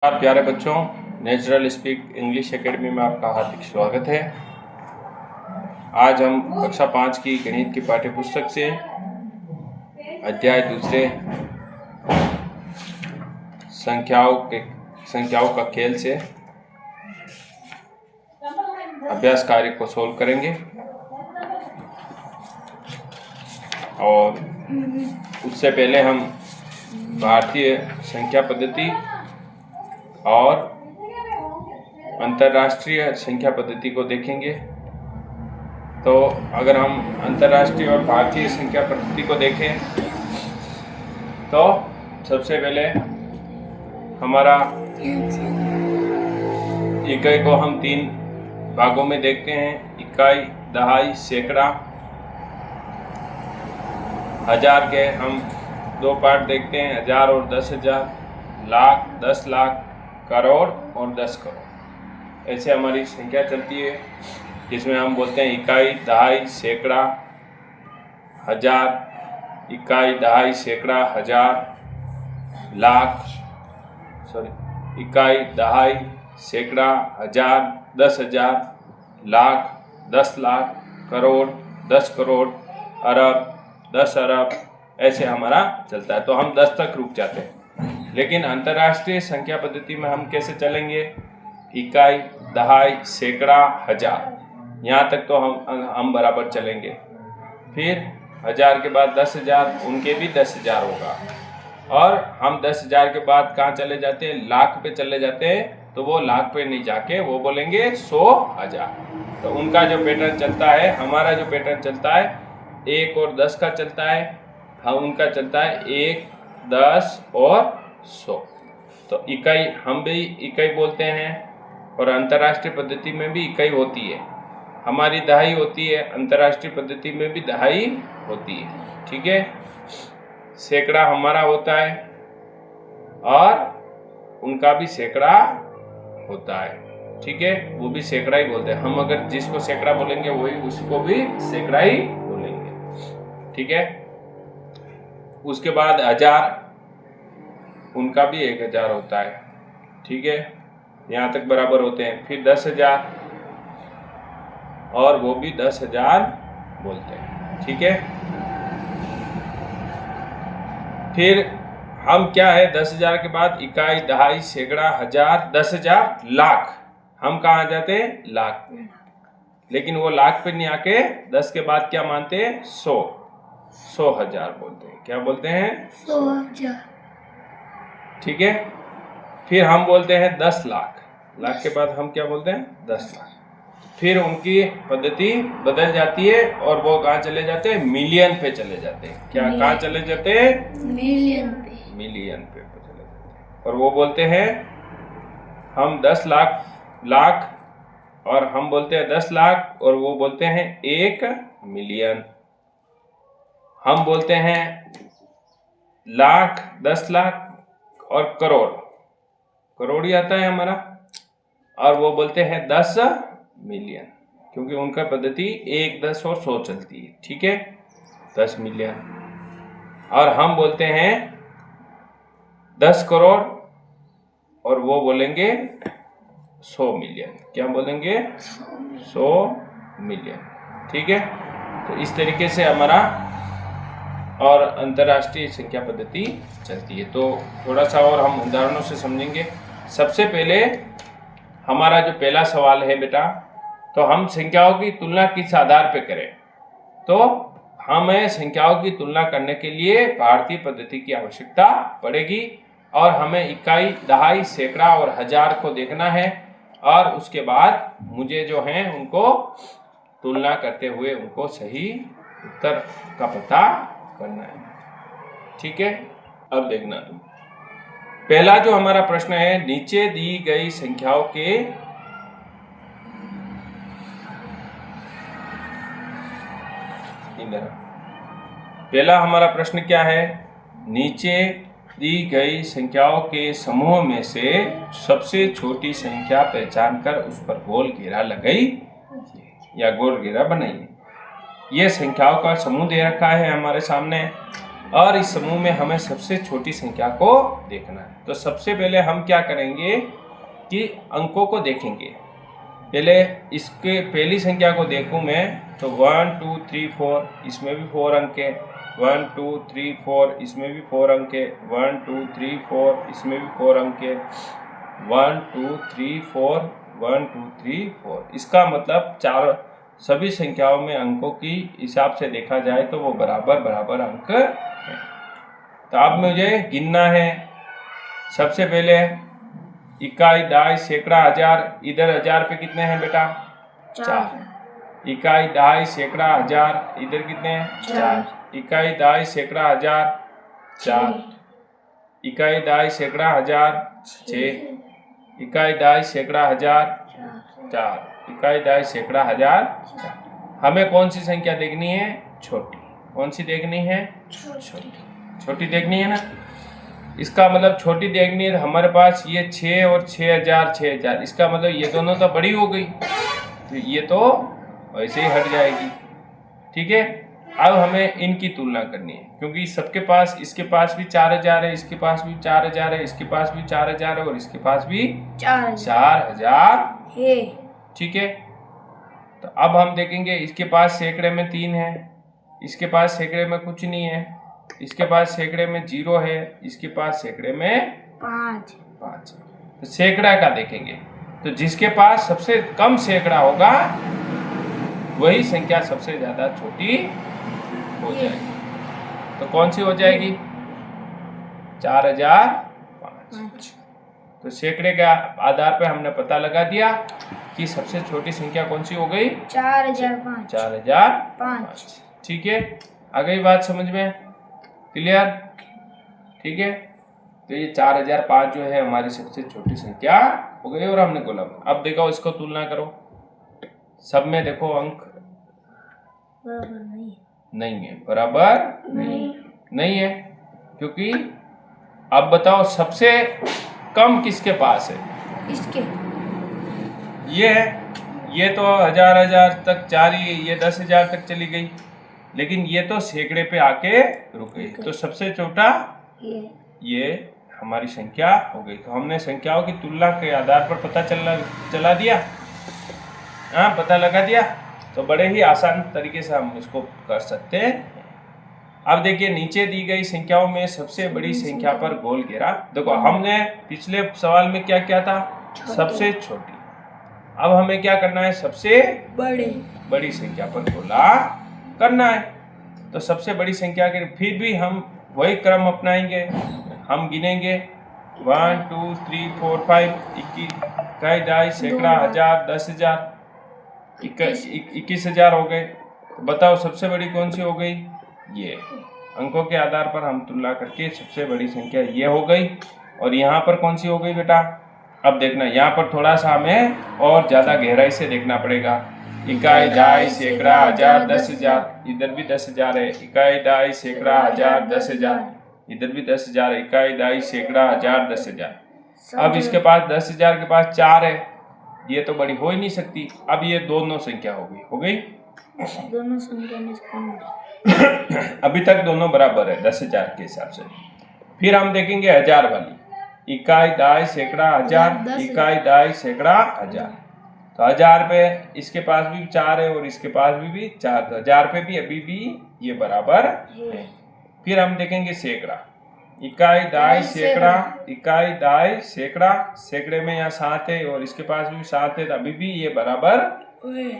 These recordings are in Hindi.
प्यारे बच्चों, नेचुरल स्पीक इंग्लिश एकेडमी में आपका हार्दिक स्वागत है। आज हम कक्षा 5 की गणित की पाठ्यपुस्तक से अध्याय दूसरे संख्याओं का खेल से अभ्यास कार्य को सोल्व करेंगे और उससे पहले हम भारतीय संख्या पद्धति और अंतर्राष्ट्रीय संख्या पद्धति को देखेंगे। तो अगर हम अंतर्राष्ट्रीय और भारतीय संख्या पद्धति को देखें तो सबसे पहले हमारा इकाई को हम 3 भागों में देखते हैं। इकाई, दहाई, सैकड़ा। हजार के हम 2 पार्ट देखते हैं, 1000 और 10,000, लाख, 10 लाख, करोड़ और 10 करोड़। ऐसे हमारी संख्या चलती है जिसमें हम बोलते हैं इकाई, दहाई, सैकड़ा, हजार। इकाई, दहाई, सैकड़ा, हजार, लाख, इकाई, दहाई, सैकड़ा, हजार, 10,000, लाख, 10 लाख, करोड़, 10 करोड़, अरब, 10 अरब। ऐसे हमारा चलता है। तो हम 10 तक रुक जाते हैं। लेकिन अंतर्राष्ट्रीय संख्या पद्धति में हम कैसे चलेंगे? इकाई, दहाई, सैकड़ा, हजार, यहाँ तक तो हम बराबर चलेंगे। फिर 1000 के बाद 10,000, उनके भी 10,000 होगा। और हम 10,000 के बाद कहाँ चले जाते हैं? लाख पे चले जाते हैं। तो वो लाख पे नहीं जाके वो बोलेंगे 100,000। तो उनका जो पैटर्न चलता है, हमारा जो पैटर्न चलता है 1 और 10 का चलता है। हम उनका चलता है 1, 10 और 100। तो इकाई हम भी इकाई बोलते हैं और अंतर्राष्ट्रीय पद्धति में भी इकाई होती है। हमारी दहाई होती है, अंतर्राष्ट्रीय पद्धति में भी दहाई होती है। ठीक है। सैकड़ा हमारा होता है और उनका भी सैकड़ा होता है। ठीक है, वो भी सैकड़ा ही बोलते हैं। हम अगर जिसको सैकड़ा बोलेंगे वही उसको भी सैकड़ा ही बोलेंगे। ठीक है। उसके बाद 1000, उनका भी 1000 होता है। ठीक है, यहाँ तक बराबर होते हैं। फिर 10,000 और वो भी 10,000 बोलते हैं। ठीक है। फिर हम क्या है, 10,000 के बाद इकाई, दहाई, सैकड़ा, हजार, 10,000, लाख। हम कहाँ आ जाते हैं? लाख पे। लेकिन वो लाख पे नहीं आके 10 के बाद क्या मानते हैं? 100,000 बोलते हैं। क्या बोलते हैं? 100,000। ठीक है। फिर हम बोलते हैं 10 लाख। लाख के बाद हम क्या बोलते हैं? 10 लाख। फिर उनकी पद्धति बदल जाती है और वो कहाँ चले जाते हैं? मिलियन पे चले जाते हैं। क्या कहाँ चले जाते हैं? मिलियन पे चले जाते हैं। और वो बोलते हैं हम 10 लाख और हम बोलते हैं 10 लाख और वो बोलते हैं 1 मिलियन। हम बोलते हैं लाख, 10 लाख और करोड़ ही आता है हमारा। और वो बोलते हैं 10 मिलियन, क्योंकि उनका पद्धति 1, 10 और 100 चलती है। ठीक है, 10 मिलियन। और हम बोलते हैं 10 करोड़ और वो बोलेंगे 100 मिलियन। क्या बोलेंगे? 100 मिलियन। ठीक है। तो इस तरीके से हमारा और अंतर्राष्ट्रीय संख्या पद्धति चलती है। तो थोड़ा सा और हम उदाहरणों से समझेंगे। सबसे पहले हमारा जो पहला सवाल है बेटा, तो हम संख्याओं की तुलना किस आधार पे करें? तो हमें संख्याओं की तुलना करने के लिए भारतीय पद्धति की आवश्यकता पड़ेगी और हमें इकाई, दहाई, सैकड़ा और हजार को देखना है और उसके बाद मुझे जो है उनको तुलना करते हुए उनको सही उत्तर का पता करना है। ठीक है। अब देखना, पहला जो हमारा प्रश्न है, नीचे दी गई संख्याओं के पहला हमारा प्रश्न क्या है? नीचे दी गई संख्याओं के समूह में से सबसे छोटी संख्या पहचान कर उस पर गोल घेरा लगाई या गोल घेरा बनाइए। ये संख्याओं का समूह दे रखा है हमारे सामने और इस समूह में हमें सबसे छोटी संख्या को देखना है। तो सबसे पहले हम क्या करेंगे कि अंकों को देखेंगे। पहले इसके पहली संख्या को देखूं मैं तो 1 2 3 4, इसमें भी 4 अंक है। 1 2 3 4, इसमें भी 4 अंक है। 1 2 3 4, इसमें भी 4 अंक है। 1 2 3 4, 1 2 3 4। इसका मतलब चार सभी संख्याओं में अंकों की हिसाब से देखा जाए तो वो बराबर बराबर अंक है। तो अब मुझे गिनना है। सबसे पहले इकाई, दहाई, सैकड़ा, हजार। इधर हजार पे कितने हैं बेटा? 4। इकाई, दहाई, सैकड़ा, हजार। इधर कितने हैं? 4। इकाई, दहाई, सैकड़ा, हजार 4। इकाई, दहाई, सैकड़ा, हजार 6। इकाई, दहाई, सैकड़ा, हजार 4। इकाई, दहाई, सैकड़ा, हजार 4। हमें कौन सी संख्या देखनी है? छोटी। कौन सी देखनी है? छोटी। छोटी देखनी है ना। इसका मतलब छोटी देखनी है। हमारे पास ये 6 और 6000 6000, इसका मतलब ये दोनों तो बड़ी हो गई, तो ये तो वैसे ही हट जाएगी। ठीक है। अब हमें इनकी तुलना करनी है, क्योंकि सबके पास, इसके पास भी 4000 है, इसके पास भी 4000 है, इसके पास भी 4000 है और इसके पास भी 4000 है। ठीक है। तो अब हम देखेंगे इसके पास सैकड़े में 3 है, इसके पास सैकड़े में कुछ नहीं है, इसके पास सैकड़े में 0 है, इसके पास सैकड़े में 5 है। तो सैकड़ा का देखेंगे तो जिसके पास सबसे कम सैकड़ा होगा वही संख्या सबसे ज्यादा छोटी हो जाएगी। तो कौन सी हो जाएगी? 4005। तो सैकड़े के आधार पे हमने पता लगा दिया कि सबसे छोटी संख्या कौन सी हो गई? 4005। ठीक है। आ गई बात समझ में? क्लियर? ठीक है। तो ये 4005 जो है हमारी सबसे छोटी संख्या हो गई और हमने बोला। अब देखो इसको तुलना करो। सब में देखो अंक नहीं है, बराबर नहीं है, क्योंकि अब बताओ सबसे कम किसके पास है? इसके। ये तो हजार तक जा रही है, ये 10,000 तक चली गई, लेकिन ये तो सैकड़े पे आके रुक गई। तो सबसे छोटा ये हमारी संख्या हो गई। तो हमने संख्याओं की तुलना के आधार पर पता चला दिया। हाँ, पता लगा दिया। तो बड़े ही आसान तरीके से हम इसको कर सकते हैं। अब देखिए नीचे दी गई संख्याओं में सबसे बड़ी संख्या पर गोल घेरा। देखो हमने पिछले सवाल में क्या किया था? सबसे छोटी। अब हमें क्या करना है? सबसे बड़ी संख्या पर गोला करना है। तो सबसे बड़ी संख्या के फिर भी हम वही क्रम अपनाएंगे। हम गिनेंगे 1 2 3 4 5, 21 दहाई, सैकड़ा, हजार, 10,000, 21,000 हो गए। तो बताओ सबसे बड़ी कौन सी हो गई? ये। अंकों के आधार पर हम तुलना करके सबसे बड़ी संख्या ये हो गई। और यहाँ पर कौन सी हो गई बेटा? अब देखना, यहाँ पर थोड़ा सा हमें और ज्यादा गहराई से देखना पड़ेगा। इकाई, दहाई, सैकड़ा, हजार, 10,000। इधर भी 10,000 है। इकाई, दहाई, सैकड़ा, हजार, 10,000। इधर भी 10,000 है। इकाई, दहाई, सैकड़ा, हजार, 10,000। अब इसके पास 10,000 के पास 4 है, ये तो बड़ी हो ही नहीं सकती। अब ये दोनों संख्या हो गई दोनों संख्या में कौन? अभी तक दोनों बराबर है 10,000 के हिसाब से। फिर हम देखेंगे हजार वाली। इकाई, दहाई, सैकड़ा, हजार। इकाई, दहाई, सैकड़ा, हजार। तो 1000 पे इसके पास भी 4 है और इसके पास भी 4। तो 1000 पे भी अभी भी ये बराबर है। फिर हम देखेंगे सैकड़ा। इकाई, दहाई, सैकड़ा। इकाई, दहाई, सैकड़ा। सैकड़े में यहाँ 7 है और इसके पास भी 7 है, तो अभी भी ये बराबर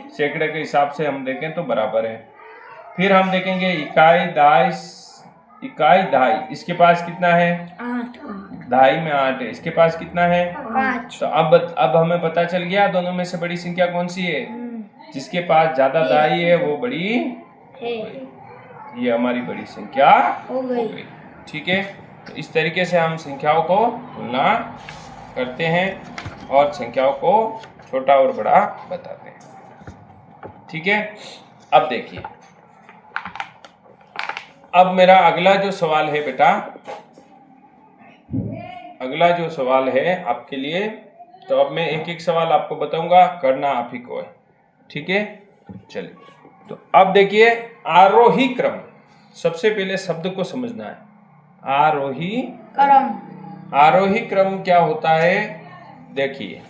सैकड़े के हिसाब से हम देखें तो बराबर है। फिर हम देखेंगे इकाई, दहाई, इसके पास कितना है? 8। दहाई में 8 है, इसके पास कितना है? 5। तो अब हमें पता चल गया दोनों में से बड़ी संख्या कौन सी है? जिसके पास ज्यादा दहाई है वो बड़ी है। ये हमारी बड़ी संख्या हो गई। ठीक है। तो इस तरीके से हम संख्याओं को तुलना करते हैं और संख्याओं को छोटा और बड़ा बताते हैं। ठीक है। अब देखिए, अब मेरा अगला जो सवाल है बेटा, अगला जो सवाल है आपके लिए, तो अब मैं एक एक सवाल आपको बताऊंगा, करना आप ही को है। ठीक है। चलिए, तो अब देखिए आरोही क्रम। सबसे पहले शब्द को समझना है। आरोही क्रम। आरोही क्रम क्या होता है? देखिए,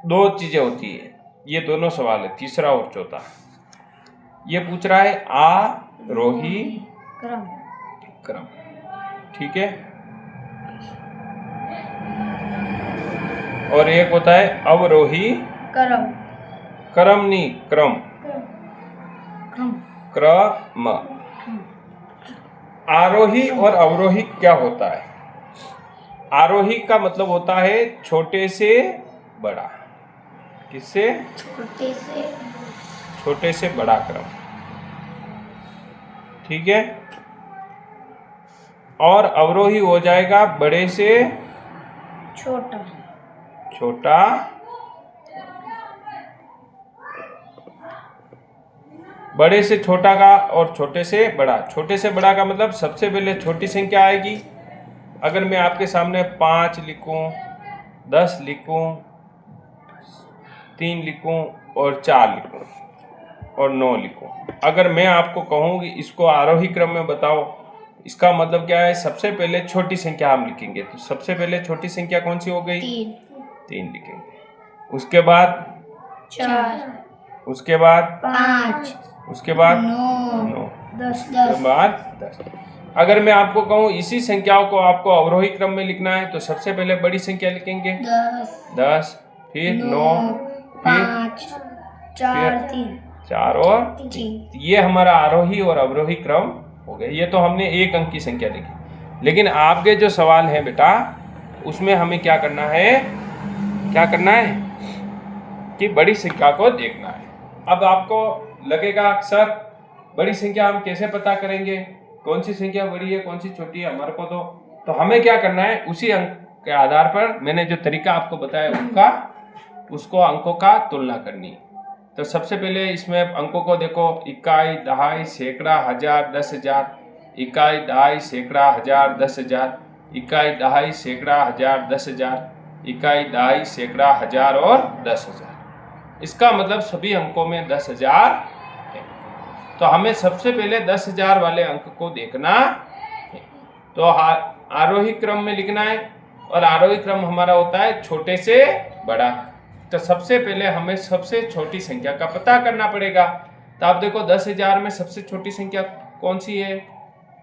दो चीजें होती है, ये दोनों सवाल है, तीसरा और चौथा। ये पूछ रहा है आरोही क्रम। क्रम, ठीक है। और एक होता है अवरोही क्रम। क्रम नहीं, क्रम, क्रम। क्रम। आरोही और अवरोही क्या होता है? आरोही का मतलब होता है छोटे से बड़ा। किससे? छोटे से बड़ा क्रम, ठीक है। और अवरोही हो जाएगा बड़े से छोटा। छोटा, बड़े से छोटा का और छोटे से बड़ा। छोटे से बड़ा का मतलब सबसे पहले छोटी संख्या आएगी। अगर मैं आपके सामने 5 लिखूं, 10 लिखूं, 3 लिखूं और 4 लिखूं और 9 लिखूं, अगर मैं आपको कहूं कि इसको आरोही क्रम में बताओ, इसका मतलब क्या है? सबसे पहले छोटी संख्या हम लिखेंगे। तो सबसे पहले छोटी संख्या कौन सी हो गई? 3 लिखेंगे। उसके बाद 4, उसके बाद 5, उसके बाद 9, 10, उसके बाद 10। अगर मैं आपको कहूँ इसी संख्याओं को आपको अवरोही क्रम में लिखना है, तो सबसे पहले बड़ी संख्या लिखेंगे 10, फिर 9, फिर 5, 4, 3, 4 और 3। ये हमारा आरोही और अवरोही क्रम हो गया। ये तो हमने एक अंक की संख्या लिखी। लेकिन आपके जो सवाल है बेटा, उसमें हमें क्या करना है? क्या करना है कि बड़ी संख्या को देखना है। अब आपको लगेगा सर बड़ी संख्या हम कैसे पता करेंगे? कौन सी संख्या बड़ी है, कौन सी छोटी है? हमारे को तो हमें क्या करना है, उसी अंक के आधार पर मैंने जो तरीका आपको बताया उसको अंकों का तुलना करनी है। तो सबसे पहले इसमें अंकों को देखो, इकाई, दहाई, सैकड़ा, हजार, 10,000, इकाई, दहाई, सैकड़ा, हजार, 10,000, इकाई, दहाई, सैकड़ा, हजार, 10,000, इकाई, दहाई, सैकड़ा, हजार और 10,000। इसका मतलब सभी अंकों में 10,000 है। तो हमें सबसे पहले 10,000 वाले अंक को देखना है। तो आरोही क्रम में लिखना है, और आरोही क्रम हमारा होता है छोटे से बड़ा। तो सबसे पहले हमें सबसे छोटी संख्या का पता करना पड़ेगा। तो आप देखो 10,000 में सबसे छोटी संख्या कौन सी है?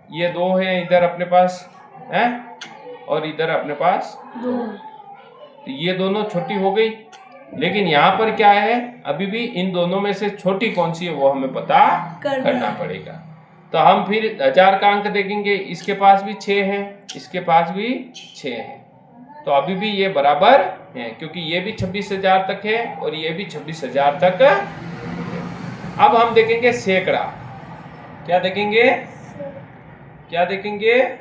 ये 2 है इधर अपने पास है, और इधर अपने पास 2। तो ये दोनों छोटी हो गई। लेकिन यहाँ पर क्या है, अभी भी इन दोनों में से छोटी कौन सी है वो हमें पता करना पड़ेगा। तो हम फिर 1000 का अंक देखेंगे, इसके पास भी 6 है, इसके पास भी 6 है। तो अभी भी ये बराबर है, क्योंकि ये भी 26,000 तक है और ये भी 26,000 तक है। अब हम देखेंगे सैकड़ा। क्या देखेंगे? क्या देखेंगे?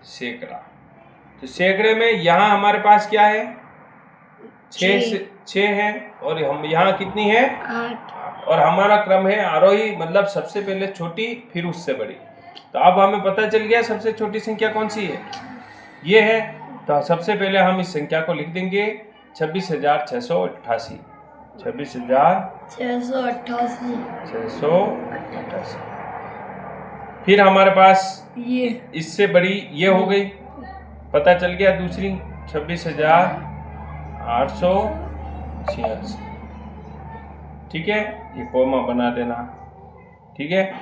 सैकड़ा। तो सैकड़े में यहाँ हमारे पास क्या है? 6 है, और हम यहाँ कितनी है? 8। और हमारा क्रम है आरोही, मतलब सबसे पहले छोटी फिर उससे बड़ी। तो अब हमें पता चल गया सबसे छोटी संख्या कौन सी है, ये है। तो सबसे पहले हम इस संख्या को लिख देंगे 26,688। 26,688। फिर हमारे पास ये इससे बड़ी ये हो गई, पता चल गया दूसरी 26,886। ठीक है, ये कोमा बना देना। ठीक है,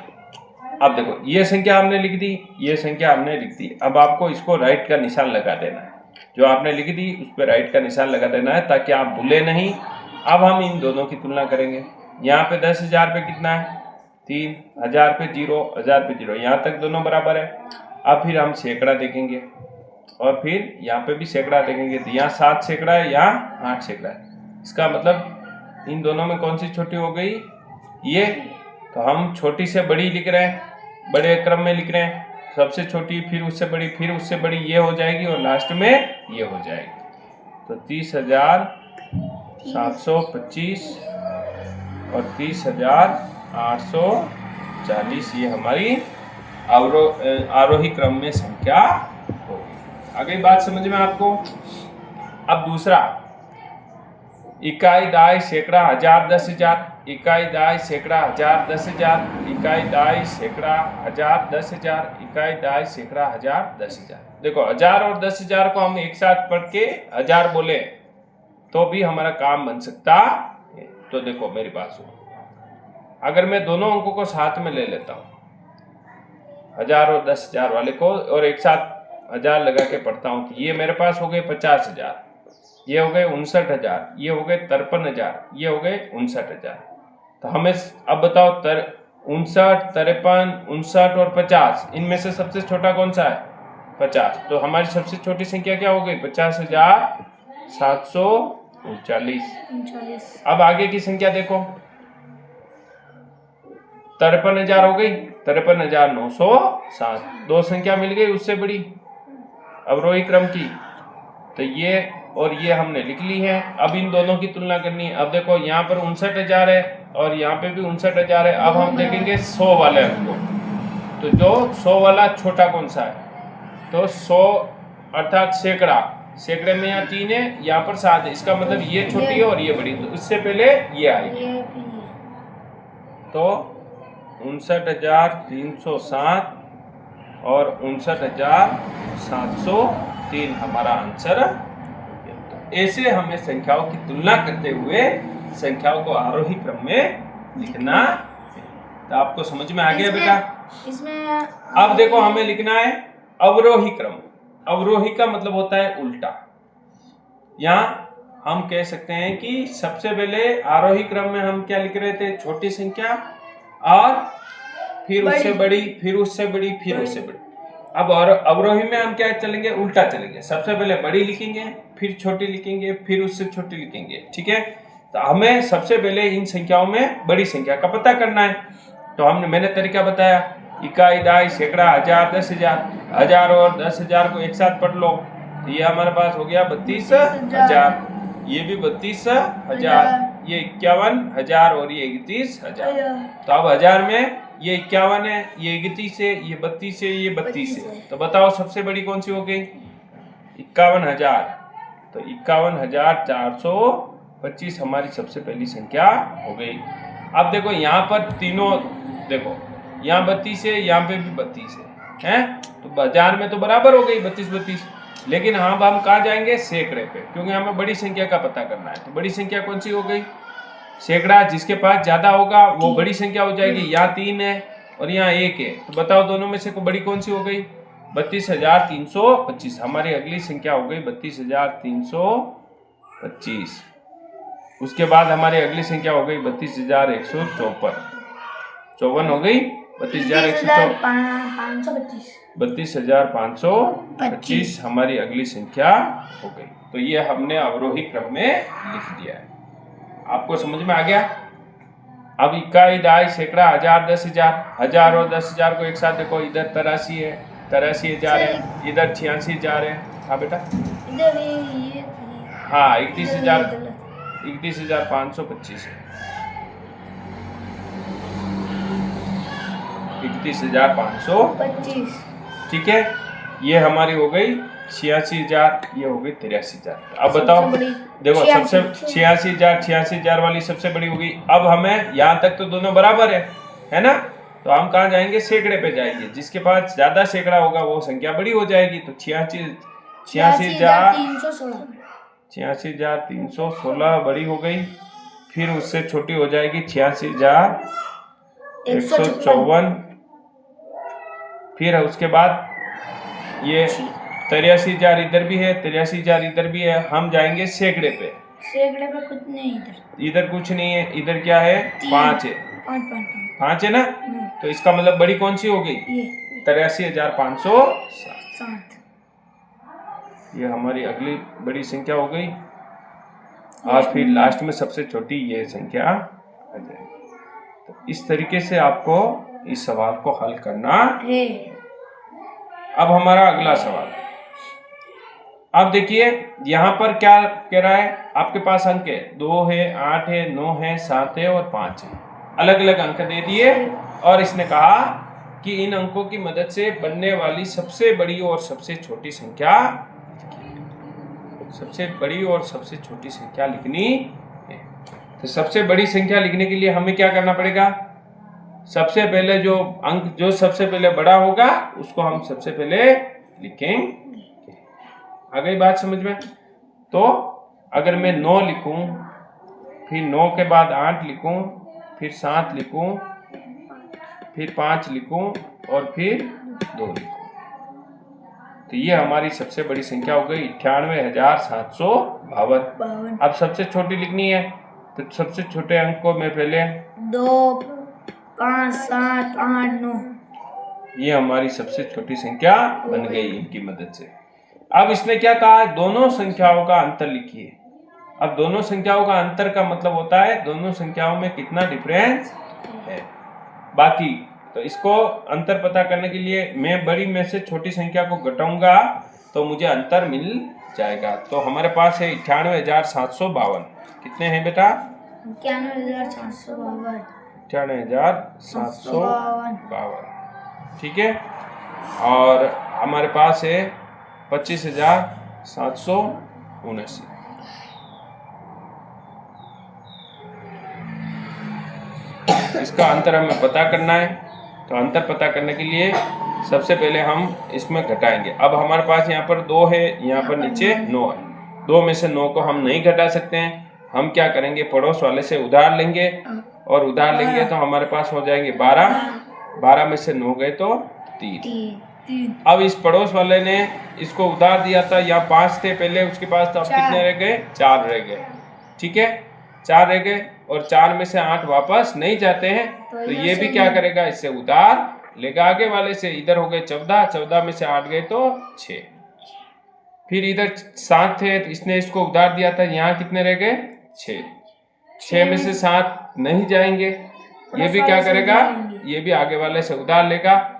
अब देखो ये संख्या हमने लिख दी, ये संख्या हमने लिख दी। अब आपको इसको राइट का निशान लगा देना है। जो आपने लिख दी उस पर राइट का निशान लगा देना है, ताकि आप भूले नहीं। अब हम इन दोनों की तुलना करेंगे। यहाँ पे 10,000 पे कितना है? 3, 1000 पे 0, 1000 पे 0, यहाँ तक दोनों बराबर है। अब फिर हम सैकड़ा देखेंगे, और फिर यहाँ पे भी सैकड़ा देखेंगे। तो यहाँ 7 सैकड़ा है, यहाँ 8 सैकड़ा है। इसका मतलब इन दोनों में कौन सी छोटी हो गई? ये। तो हम छोटी से बड़ी लिख रहे हैं, बड़े क्रम में लिख रहे हैं। सबसे छोटी, फिर उससे बड़ी, फिर उससे बड़ी, ये हो जाएगी, और लास्ट में ये हो जाएगी। तो 30,725 और 30,840 ये हमारी आरोही क्रम में संख्या होगी। आ गई बात समझ में आपको? अब दूसरा, इकाई दाई सैकड़ा हजार 10,000, इकाई दाई सैकड़ा हजार 10,000, इकाई दाई सैकड़ा हजार 10,000, इकाई दाई सैकड़ा हजार 10,000। देखो 1000 और 10,000 को हम एक साथ पढ़ के 1000 बोले तो भी हमारा काम बन सकता है। तो देखो मेरी बात सुनो, अगर मैं दोनों अंकों को साथ में ले लेता हूँ, 1000 और 10,000 वाले को, और एक साथ 1000 लगा के पढ़ता हूँ, तो ये मेरे पास हो गए 50,000, ये हो गए 59,000, ये हो गए 53,000, ये हो गए 59,000। तो हमें अब बताओ 59, 53, 59 और 50, इनमें से सबसे छोटा कौन सा है? 50। तो हमारी सबसे छोटी संख्या क्या हो गई? 50,739। अब आगे की संख्या देखो, 53,000 हो गई, 53,907, दो संख्या मिल गई उससे बड़ी अवरोही क्रम की। तो ये और ये हमने लिख ली है। अब इन दोनों की तुलना करनी है। अब देखो यहाँ पर 59,000 है और यहाँ पे भी 59,000 है। अब हम देखेंगे 100 वाले अंक को, तो जो 100 वाला छोटा कौन सा है? तो 100 अर्थात सैकड़ा, सैकड़े में यहाँ 3 है, यहाँ पर 7 है, इसका मतलब ये छोटी है और ये बड़ी, तो इससे पहले ये आएगी। तो 59,307 और 59,703 हमारा आंसर। ऐसे हमें संख्याओं की तुलना करते हुए संख्याओं को आरोही क्रम में लिखना है। तो आपको समझ में आ गया बेटा? इसमें अब देखो हमें लिखना है अवरोही क्रम। अवरोही का मतलब होता है उल्टा। यहाँ हम कह सकते हैं कि सबसे पहले आरोही क्रम में हम क्या लिख रहे थे? छोटी संख्या और फिर उससे बड़ी, फिर उससे बड़ी, फिर उससे बड़ी। अब और अवरोही में हम क्या चलेंगे? उल्टा चलेंगे। सबसे पहले बड़ी लिखेंगे, फिर छोटी लिखेंगे, फिर उससे छोटी लिखेंगे। ठीक है, तो हमें सबसे पहले इन संख्याओं में बड़ी संख्या का पता करना है। तो मैंने तरीका बताया, इकाई दाई सैकड़ा हजार 10,000, 1000 और 10,000 को एक साथ पढ़ लो, तो ये हमारे पास हो गया 32,000, ये भी 32,000, ये 51,000 और ये 31,000। तो अब 1000 में ये 51 है, ये 31 है, ये 32 है, ये 32 है। तो बताओ सबसे बड़ी कौन सी हो गई? 51,000। तो 51,425 हमारी सबसे पहली संख्या हो गई। अब देखो यहाँ पर तीनों, देखो यहाँ 32 है, यहाँ पे भी 32 है, तो 1000 में तो बराबर हो गई 32। लेकिन हाँ हम कहाँ जाएंगे? सैकड़े पे, क्योंकि हमें बड़ी संख्या का पता करना है। तो बड़ी संख्या कौन सी हो गई? सैकड़ा। जिसके पास ज्यादा होगा वो बड़ी संख्या हो जाएगी। यहाँ 3 है और यहाँ 1 है, तो बताओ दोनों में से बड़ी कौन सी हो गई? 32,325। हमारी अगली संख्या हो गई 32,325। उसके बाद हमारी अगली संख्या हो गई 32,154 हो गई। 32,525 हमारी अगली संख्या हो गई। तो ये हमने अवरोही क्रम में लिख दिया है। आपको समझ में आ गया? अब इकाई दाई सैकड़ा हजार 10,000, 1000 और 10,000 को एक साथ देखो, इधर 83 है, 83,000 है, इधर 86,000 है। हाँ बेटा, हाँ 31,525 है, 31,525। ठीक है, ये हमारी हो गई 86,000, ये हो गई 83,000। अब बताओ, देखो सबसे 86,000 वाली सबसे बड़ी हो गई। अब हमें यहाँ तक तो दोनों बराबर है ना? तो हम कहाँ जाएंगे? सैकड़े पे जाएंगे। जिसके पास ज्यादा सैकड़ा होगा वो संख्या बड़ी हो जाएगी। तो 86,316 बड़ी हो गई। फिर उससे छोटी हो जाएगी 86,154। फिर उसके बाद ये 83,000 इधर भी है, 83,000 इधर भी है। हम जाएंगे सैकड़े पे। सैकड़े पे कुछ नहीं, इधर कुछ नहीं है। इधर क्या है? 5 है, 5 है ना? तो इसका मतलब बड़ी कौन सी हो गई? 83,507। ये हमारी अगली बड़ी संख्या हो गई। और फिर लास्ट में सबसे छोटी ये संख्या आ जाएगी। तो इस तरीके से आपको इस सवाल को हल करना है। अब हमारा अगला सवाल, अब देखिए यहाँ पर क्या कह रहा है? आपके पास अंक है, 2 है, 8 है, 9 है, 7 है और 5 है। अलग अलग अंक दे दिए और इसने कहा कि इन अंकों की मदद से बनने वाली सबसे बड़ी और सबसे छोटी संख्या, सबसे बड़ी और सबसे छोटी संख्या लिखनी तो सबसे बड़ी संख्या लिखने के लिए हमें क्या करना पड़ेगा, सबसे पहले जो अंक जो सबसे पहले बड़ा होगा उसको हम सबसे पहले लिखेंगे। आ गई बात समझ में? तो अगर मैं 9 लिखूं, फिर 9 के बाद 8 लिखूं, फिर 7 लिखूं, फिर 5 लिखूं और फिर 2 लिखूं, तो ये हमारी सबसे बड़ी संख्या हो गई 98,752। अब सबसे छोटी लिखनी है, तो सबसे छोटे अंक को मैं पहले 2, 5, 7, 8, 9, ये हमारी सबसे छोटी संख्या बन गई इनकी मदद से। अब इसने क्या कहा, दोनों संख्याओं का अंतर लिखिए। अब दोनों संख्याओं का अंतर का मतलब होता है दोनों संख्याओं में कितना डिफरेंस है। बाकी तो इसको अंतर पता करने के लिए मैं बड़ी में से छोटी संख्या को घटाऊंगा तो मुझे अंतर मिल जाएगा। तो हमारे पास है 98,752। कितने हैं बेटा? 91,752। 98,752, ठीक है। और हमारे पास है 25,779। इसका अंतर हमें पता करना है। तो अंतर पता करने के लिए सबसे पहले हम इसमें घटाएंगे। अब हमारे पास यहाँ पर 2 है, यहाँ पर नीचे 9 है। 2 में से 9 को हम नहीं घटा सकते हैं। हम क्या करेंगे, पड़ोस वाले से उधार लेंगे और उधार लेंगे तो हमारे पास हो जाएंगे 12। 12 में से 9 गए तो 3। अब इस पड़ोस वाले ने इसको उधार दिया था, या 5 थे पहले उसके पास, तो अब कितने रह गए? 4 रह गए, ठीक है। 4 रह गए और 4 में से 8 वापस नहीं जाते हैं, तो ये भी क्या करेगा, इससे उधार लेगा आगे वाले से। इधर हो गए 14, 14 में से 8 गए तो 6। फिर इधर 7 थे तो इसने इसको उधार दिया था, यहाँ कितने रह गए? 6। 6 में से 7 नहीं जाएंगे, ये भी क्या करेगा, ये भी आगे वाले से उधार लेगा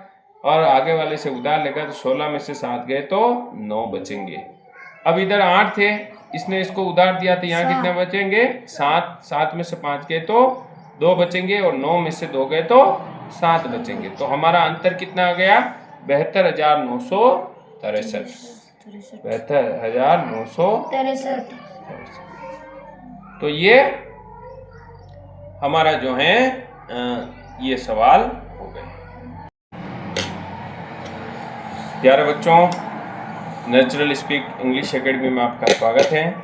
और आगे वाले से उधार लेगा, तो 16 में से 7 गए तो 9 बचेंगे। अब इधर 8 थे, इसने इसको उधार दिया, तो यहाँ कितने बचेंगे? 7। 7 में से 5 गए तो 2 बचेंगे और 9 में से 2 गए तो 7 बचेंगे। तो हमारा अंतर कितना आ गया? 72,963। 72,963। तो ये हमारा जो है ये सवाल हो गए। प्यारे बच्चों, नेचुरल स्पीक इंग्लिश एकेडमी में आपका स्वागत है।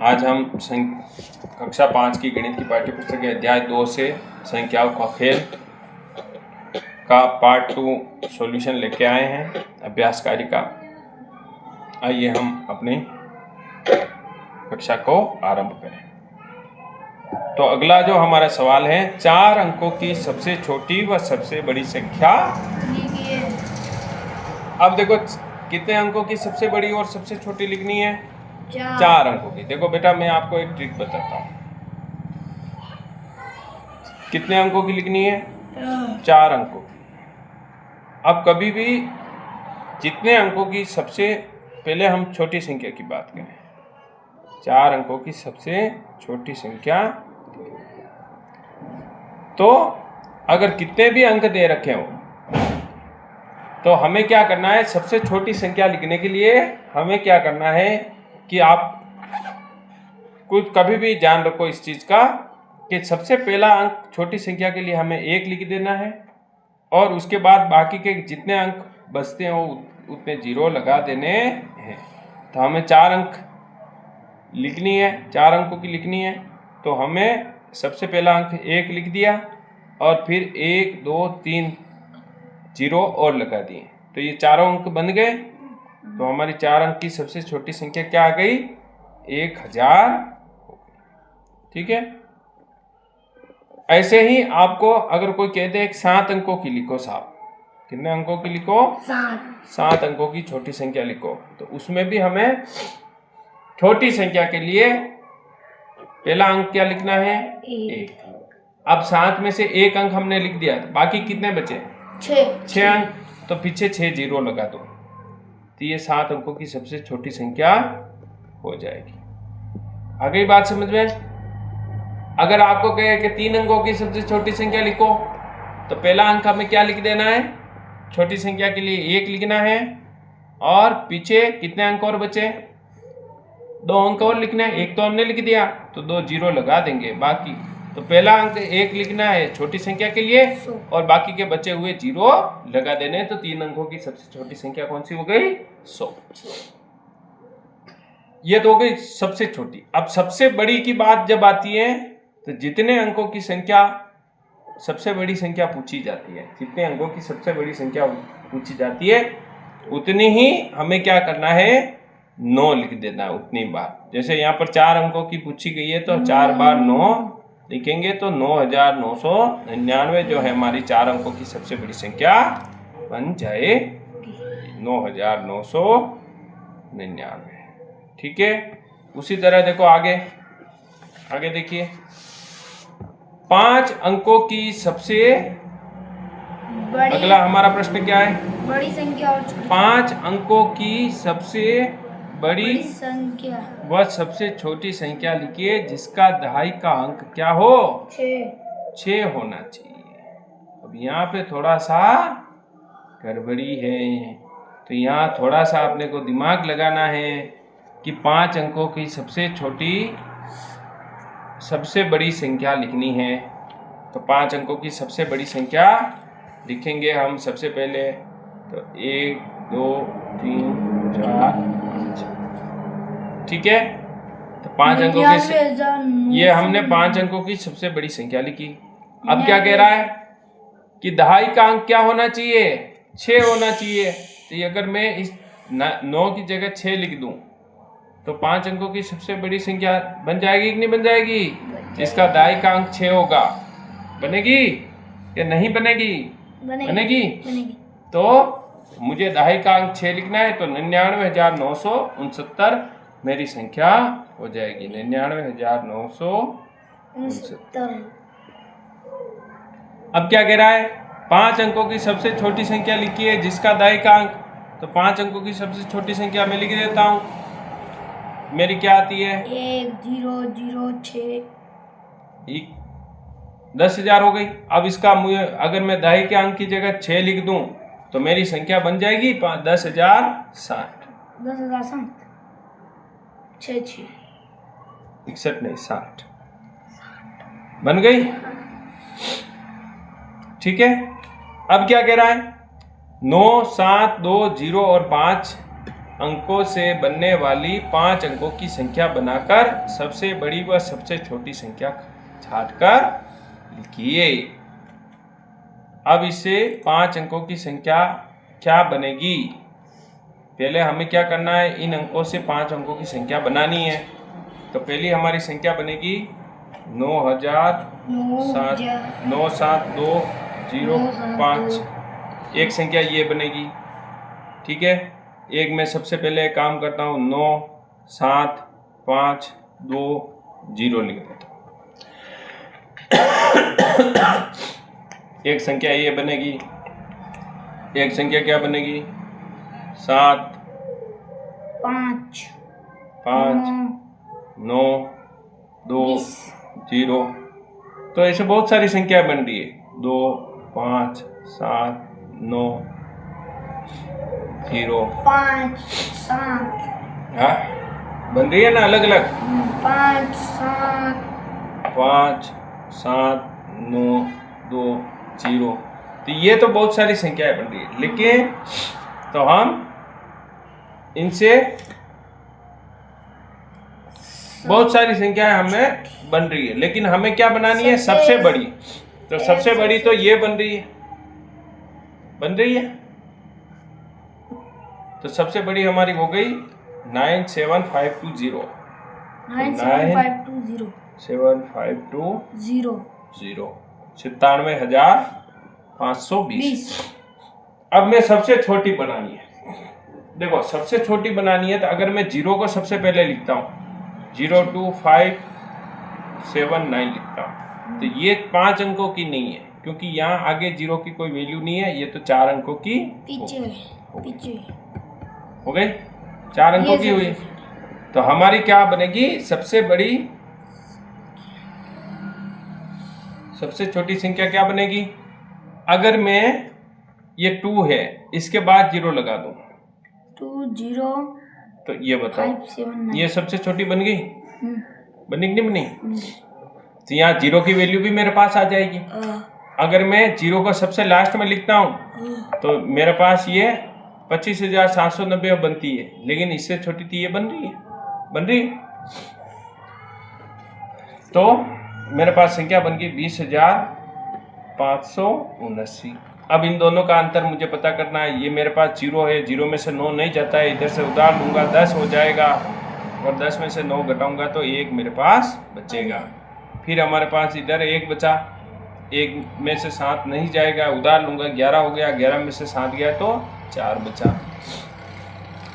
आज हम कक्षा 5 की गणित की पाठ्यपुस्तक के अध्याय 2 से संख्याओं का खेल का पार्ट 2 सॉल्यूशन लेके आए हैं, अभ्यास कार्य का। आइए हम अपनी कक्षा को आरंभ करें। तो अगला जो हमारा सवाल है, 4 अंकों की सबसे छोटी व सबसे बड़ी संख्या लिखिए। अब देखो कितने अंकों की सबसे बड़ी और सबसे छोटी लिखनी है? 4 अंकों की। देखो बेटा, मैं आपको एक ट्रिक बताता हूँ। कितने अंकों की लिखनी है? 4 अंकों की। अब कभी भी जितने अंकों की सबसे पहले हम छोटी संख्या की बात करें, 4 अंकों की सबसे छोटी संख्या, तो अगर कितने भी अंक दे रखे हो तो हमें क्या करना है, सबसे छोटी संख्या लिखने के लिए हमें क्या करना है कि आप कुछ कभी भी ध्यान रखो इस चीज़ का कि सबसे पहला अंक छोटी संख्या के लिए हमें 1 लिख देना है और उसके बाद बाकी के जितने अंक बचते हैं वो उतने 0 लगा देने हैं। तो हमें 4 अंक लिखनी है, 4 अंकों की लिखनी है। तो हमें सबसे पहला अंक 1 लिख दिया और फिर 1, 2, 3 0 और लगा दिए, तो ये चारों अंक बन गए। तो हमारी 4 अंक की सबसे छोटी संख्या क्या आ गई? 1000। ठीक है। ऐसे ही आपको अगर कोई कहते हैं 7 अंकों की लिखो साहब, कितने अंकों की लिखो? 7 अंकों की छोटी संख्या लिखो, तो उसमें भी हमें छोटी संख्या के लिए पहला अंक क्या लिखना है? 1। अब 7 में से 1 अंक हमने लिख दिया, बाकी कितने बचे? 6 अंक। तो पीछे 6 0 लगा दो, तो ये 7 अंकों की सबसे छोटी संख्या हो जाएगी। आ गई बात समझ में? अगर आपको कहे कि 3 अंकों की सबसे छोटी संख्या लिखो, तो पहला अंक हमें क्या लिख देना है? छोटी संख्या के लिए 1 लिखना है और पीछे कितने अंक और बचे? 2 अंक और लिखना है, एक तो हमने लिख दिया तो 2 जीरो लगा देंगे। बाकी तो पहला अंक 1 लिखना है छोटी संख्या के लिए और बाकी के बचे हुए जीरो लगा देने। तो 3 अंकों की सबसे छोटी संख्या कौन सी हो गई? 100। ये तो हो गई सबसे छोटी। अब सबसे बड़ी की बात जब आती है तो जितने अंकों की संख्या सबसे बड़ी संख्या पूछी जाती है, जितने अंकों की सबसे बड़ी संख्या पूछी जाती है उतनी ही हमें क्या करना है? 9 लिख देना है उतनी बार। जैसे यहाँ पर 4 अंकों की पूछी गई है तो 4 बार 9 लिखेंगे तो 9999 जो है हमारी 4 अंकों की सबसे बड़ी संख्या बन जाए 9999। ठीक है। उसी तरह देखो आगे देखिए 5 अंकों की सबसे अगला हमारा प्रश्न क्या है? बड़ी संख्या और छोटी 5 अंकों की सबसे बड़ी संख्या व सबसे छोटी संख्या लिखिए जिसका दहाई का अंक क्या हो? 6 होना चाहिए। अब यहाँ पे थोड़ा सा गड़बड़ी है, तो यहाँ थोड़ा सा आपने को दिमाग लगाना है कि 5 अंकों की सबसे छोटी सबसे बड़ी संख्या लिखनी है। तो 5 अंकों की सबसे बड़ी संख्या लिखेंगे हम सबसे पहले तो 1 2 3 4 5। ठीक है। तो 5 अंकों की ये हमने 5 अंकों की सबसे बड़ी संख्या लिखी। अब क्या कह रहा है कि दहाई का अंक क्या होना चाहिए? 6 होना चाहिए। तो अगर मैं इस 9 की जगह 6 लिख दूं तो 5 अंकों की सबसे बड़ी संख्या बन जाएगी कि नहीं बन जाएगी? जिसका दहाई का अंक 6 होगा। बनेगी या नहीं बनेगी? बनेगी। तो मुझे दहाई का अंक 6 लिखना है तो 99,969 मेरी संख्या हो जाएगी। 99,969। अब क्या कह रहा है? 5 अंकों की सबसे छोटी संख्या लिखी है जिसका दहाई का अंक। तो 5 अंकों की सबसे छोटी संख्या मैं लिख देता हूं। मेरी क्या आती है? 1006। 10,000 हो गई। अब इसका मुझे अगर मैं दहाई के अंक की जगह 6 लिख दूं तो मेरी संख्या बन जाएगी 10,060। 10,060 6 61 नहीं 60 बन गई। ठीक है। अब क्या कह रहा है? 9 7 2 0 और 5 अंकों से बनने वाली 5 अंकों की संख्या बनाकर सबसे बड़ी व सबसे छोटी संख्या छांटकर लिखिए। अब इससे 5 अंकों की संख्या क्या बनेगी? पहले हमें क्या करना है? इन अंकों से 5 अंकों की संख्या बनानी है। तो पहली हमारी संख्या बनेगी 9,720,5। एक संख्या ये बनेगी। ठीक है। एक मैं सबसे पहले काम करता हूँ 9 7 5 2 0 लिख देता हूँ। एक संख्या ये बनेगी। एक संख्या क्या बनेगी? 7 5 9 2 0। तो ऐसे बहुत सारी संख्या बन रही है। 2 5 7 9 0 5 7। हाँ बन रही है ना अलग अलग। 5 7 9 2 0। तो ये तो बहुत सारी संख्याएं बन रही है। लेकिन तो हम इनसे बहुत सारी संख्याएं हमें बन रही है, लेकिन हमें क्या बनानी है? सबसे बड़ी। तो सबसे बड़ी तो ये बन रही है। तो सबसे बड़ी हमारी हो गई 97520। 97520 97,520। अब मैं सबसे छोटी बनानी है। देखो सबसे छोटी बनानी है तो अगर मैं 0 को सबसे पहले लिखता हूँ 02579 लिखता हूँ तो ये 5 अंकों की नहीं है क्योंकि यहाँ आगे 0 की कोई वैल्यू नहीं है। ये तो 4 अंकों की पीछे हो गई। 4 अंकों की हुई। तो हमारी क्या बनेगी? सबसे बड़ी सबसे छोटी संख्या क्या बनेगी? अगर मैं ये 2 है इसके बाद 0 लगा दूं 2 0 तो ये बताओ, 5 7 9। ये सबसे छोटी बन गई, बनी कि नहीं बनी? हम्म। तो यहाँ जीरो की वैल्यू भी मेरे पास आ जाएगी। अगर मैं जीरो को सबसे लास्ट में लिखता हूँ तो मेरे पास ये 25,790 बनती है, लेकिन इससे छोटी थी ये बन रही है, बन रही है। तो मेरे पास संख्या बन गई 20,579। अब इन दोनों का अंतर मुझे पता करना है। ये मेरे पास जीरो है, जीरो में से 9 नहीं जाता है, इधर से उधार लूँगा 10 हो जाएगा, और 10 में से 9 घटाऊंगा तो 1 मेरे पास बचेगा। फिर हमारे पास इधर 1 बचा, 1 में से 7 नहीं जाएगा, उधार लूँगा 11 हो गया, 11 में से 7 गया तो 4 बचा।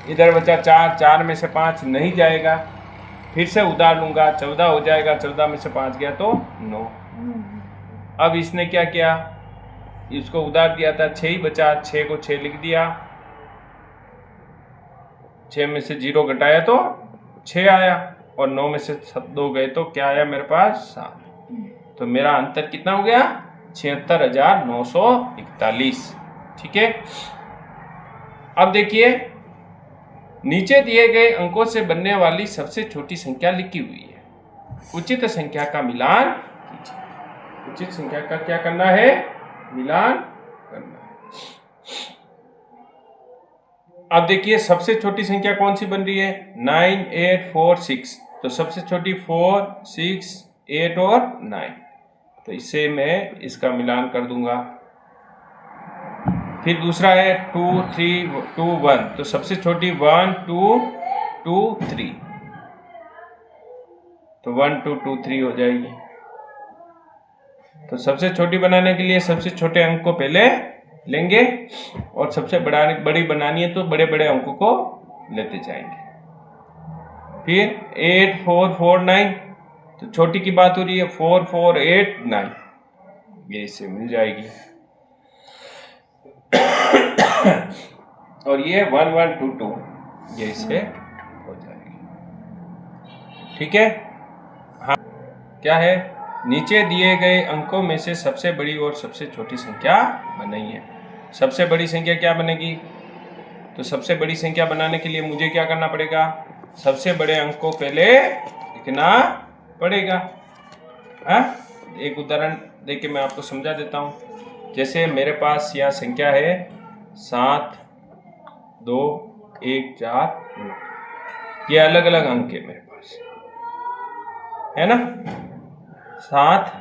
इधर बचा 4, 4 में से 5 नहीं जाएगा, फिर से उधार लूँगा 14 हो जाएगा, 14 में से 5 गया तो 9। अब इसने क्या किया, इसको उधार दिया था 6 ही बचा, 6 को 6 लिख दिया, 6 में से 0 घटाया तो 6 आया, और 9 में से 2 गए तो क्या आया मेरे पास 7। तो मेरा अंतर कितना हो गया 76,941। ठीक है। अब देखिए नीचे दिए गए अंकों से बनने वाली सबसे छोटी संख्या लिखी हुई है, उचित संख्या का मिलान कीजिए। उचित संख्या का क्या करना है, मिलान करना है। अब देखिए सबसे छोटी संख्या कौन सी बन रही है, 9 8 4 6। तो सबसे छोटी 4 6 8 और 9, तो इससे मैं इसका मिलान कर दूंगा। फिर दूसरा है 2 3 2 1, तो सबसे छोटी 1 2 2 3, तो 1 2 2 3 हो जाएगी। तो सबसे छोटी बनाने के लिए सबसे छोटे अंक को पहले लेंगे, और सबसे बड़ी बनानी है तो बड़े बड़े अंकों को लेते जाएंगे। फिर 8 4 4 9, तो छोटी की बात हो रही है 4 4 8 9, ये इससे मिल जाएगी। और ये 1 1 2 2, ये इससे हो जाएगी। ठीक है। हाँ, क्या है, नीचे दिए गए अंकों में से सबसे बड़ी और सबसे छोटी संख्या बनाइए। सबसे बड़ी संख्या क्या बनेगी, तो सबसे बड़ी संख्या बनाने के लिए मुझे क्या करना पड़ेगा, सबसे बड़े अंक को पहले लिखना पड़ेगा। हाँ, एक उदाहरण देके मैं आपको समझा देता हूँ। जैसे मेरे पास यहाँ संख्या है 7 2 1 4 9, ये अलग अलग अंक है मेरे पास, है ना। 7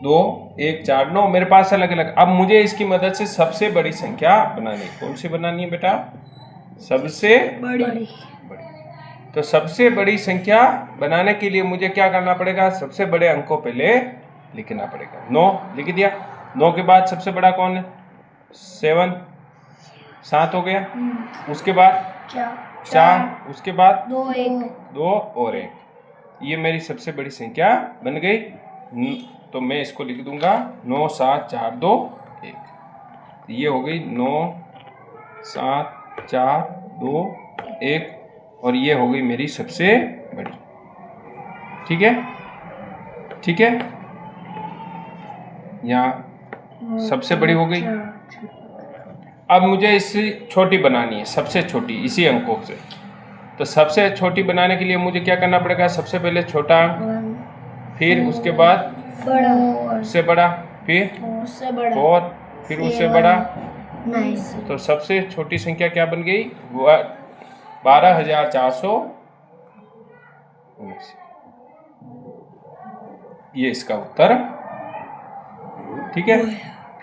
2 1 4 9 मेरे पास अलग अलग। अब मुझे इसकी मदद से सबसे बड़ी संख्या बनानी है। कौन सी बनानी है बेटा, सबसे बड़ी। तो सबसे बड़ी संख्या बनाने के लिए मुझे क्या करना पड़ेगा, सबसे बड़े अंक को पहले लिखना पड़ेगा। 9 लिख दिया, 9 के बाद सबसे बड़ा कौन है, 7 हो गया, उसके बाद 4, उसके बाद 2 और 1, ये मेरी सबसे बड़ी संख्या बन गई। तो मैं इसको लिख दूंगा 9 7 4 2 1, ये हो गई 9 7 4 2 1, और ये हो गई मेरी सबसे बड़ी। ठीक है, ठीक है, यहाँ सबसे बड़ी हो गई। अब मुझे इससे छोटी बनानी है, सबसे छोटी इसी अंकों से। तो सबसे छोटी बनाने के लिए मुझे क्या करना पड़ेगा, सबसे पहले छोटा अंक, फिर उसके बाद उससे बड़ा, फिर और फिर उससे बड़ा। तो सबसे छोटी संख्या क्या बन गई, 12,419। ये इसका उत्तर। ठीक है।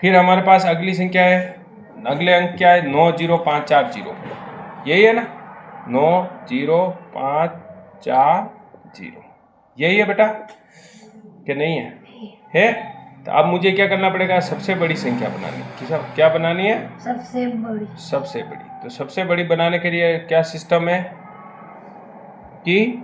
फिर हमारे पास अगली संख्या है, अगले अंक क्या है, 90540, यही है ना, 90540, यही है बेटा कि नहीं है, है। तो अब मुझे क्या करना पड़ेगा, सबसे बड़ी संख्या बनानी है। क्या बनानी है, सबसे बड़ी। सबसे बड़ी। तो सबसे बड़ी बनाने के लिए क्या सिस्टम है कि